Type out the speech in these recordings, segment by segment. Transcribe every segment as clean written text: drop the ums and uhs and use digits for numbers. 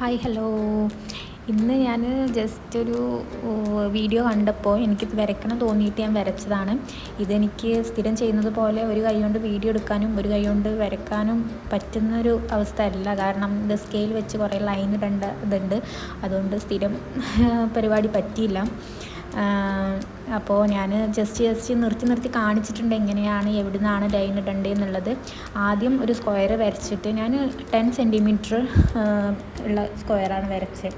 Hi hello. ഇന്ന് ഞാൻ just ഒരു വീഡിയോ കണ്ടപ്പോൾ എനിക്കിത് വരയ്ക്കണം തോന്നിയിട്ട് ഞാൻ വരച്ചതാണ്. ഇതെനിക്ക് സ്ഥിരം ചെയ്യുന്നത് പോലെ ഒരു കൈ കൊണ്ട് വീഡിയോ എടുക്കാനും ഒരു കൈ കൊണ്ട് വരയ്ക്കാനും പറ്റുന്നൊരു അവസ്ഥ അല്ല. കാരണം ഇത് സ്കെയിൽ വെച്ച് കുറേ ലൈൻ ഇടേണ്ട ഇതുണ്ട്. അതുകൊണ്ട് സ്ഥിരം പരിപാടി പറ്റിയില്ല. അപ്പോൾ ഞാൻ ജസ്റ്റ് നിർത്തി കാണിച്ചിട്ടുണ്ട് എങ്ങനെയാണ് എവിടെ നിന്നാണ് ലൈൻ ഇടേണ്ടത് എന്നുള്ളത്. ആദ്യം ഒരു സ്ക്വയർ വരച്ചിട്ട് ഞാൻ 10 സെൻറ്റിമീറ്റർ ഉള്ള സ്ക്വയറാണ് വരച്ചത്.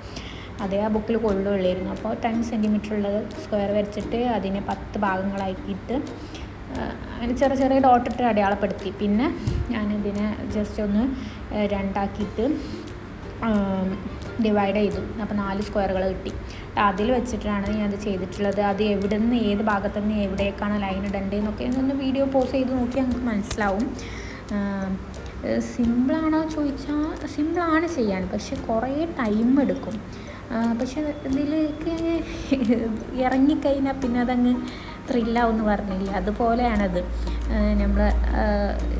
അതേ ആ ബുക്കിൽ കൊള്ളുള്ളായിരുന്നു. അപ്പോൾ 10 സെൻറ്റിമീറ്റർ ഉള്ള സ്ക്വയർ വരച്ചിട്ട് അതിനെ 10 ഭാഗങ്ങളാക്കിയിട്ട് അതിന് ചെറിയ ഡോട്ടിട്ട് അടയാളപ്പെടുത്തി. പിന്നെ ഞാനിതിനെ ജസ്റ്റ് ഒന്ന് രണ്ടാക്കിയിട്ട് ഡിവൈഡ് ചെയ്തു. അപ്പോൾ 4 സ്ക്വയറുകൾ കിട്ടി. അതിൽ വെച്ചിട്ടാണ് ഞാനത് ചെയ്തിട്ടുള്ളത്. അത് എവിടെ നിന്ന് ഏത് ഭാഗത്തു നിന്ന് എവിടേക്കാണ് ലൈൻ ഇടേണ്ടതെന്നൊക്കെ ഒന്ന് വീഡിയോ പോസ് ചെയ്ത് നോക്കി നമുക്ക് മനസ്സിലാവും. സിമ്പിളാണോ ചോദിച്ചാൽ സിമ്പിളാണ് ചെയ്യാൻ, പക്ഷെ കുറേ ടൈം എടുക്കും. പക്ഷെ ഇതിലേക്ക് ഇറങ്ങിക്കഴിഞ്ഞാൽ പിന്നെ അതങ്ങ് ത്രില്ലാവെന്ന് പറഞ്ഞില്ല, അതുപോലെയാണത്. നമ്മൾ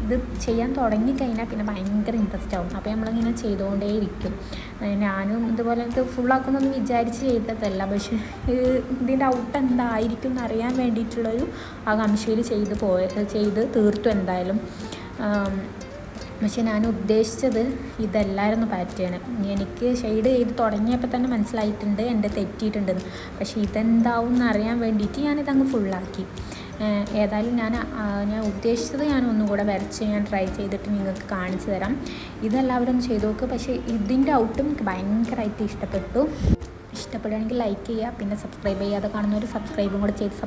ഇത് ചെയ്യാൻ തുടങ്ങിക്കഴിഞ്ഞാൽ പിന്നെ ഭയങ്കര ഇൻട്രസ്റ്റ് ആവും. അപ്പോൾ നമ്മളിങ്ങനെ ചെയ്തുകൊണ്ടേയിരിക്കും. ഞാനും ഇതുപോലെ ഇത് ഫുള്ളാക്കുന്നൊന്നും വിചാരിച്ച് ചെയ്തതല്ല, പക്ഷേ ഇതിൻ്റെ ഔട്ട് എന്തായിരിക്കും എന്നറിയാൻ വേണ്ടിയിട്ടുള്ളൊരു ആകാംക്ഷയിൽ ചെയ്ത് തീർത്തു എന്തായാലും. പക്ഷെ ഞാൻ ഉദ്ദേശിച്ചത് ഇതല്ലായിരുന്നു പാറ്റേൺ. എനിക്ക് ഷെയ്ഡ് ചെയ്ത് തുടങ്ങിയപ്പോൾ തന്നെ മനസ്സിലായിട്ടുണ്ട് എൻ്റെ തെറ്റിയിട്ടുണ്ടെന്ന്. പക്ഷേ ഇതെന്താവും എന്നറിയാൻ വേണ്ടിയിട്ട് ഞാനിതങ്ങ് ഫുള്ളാക്കി. ഏതായാലും ഞാൻ ഉദ്ദേശിച്ചത് ഞാൻ ഒന്നും കൂടെ വരച്ച് ഞാൻ ട്രൈ ചെയ്തിട്ട് നിങ്ങൾക്ക് കാണിച്ചു തരാം. ഇതെല്ലാവരും ചെയ്ത് നോക്കുക. പക്ഷേ ഇതിൻ്റെ ഔട്ടും എനിക്ക് ഭയങ്കരമായിട്ട് ഇഷ്ടപ്പെടുകയാണെങ്കിൽ ലൈക്ക് ചെയ്യുക. പിന്നെ സബ്സ്ക്രൈബ് ചെയ്യാതെ കാണുന്നവർ സബ്സ്ക്രൈബും കൂടെ ചെയ്ത്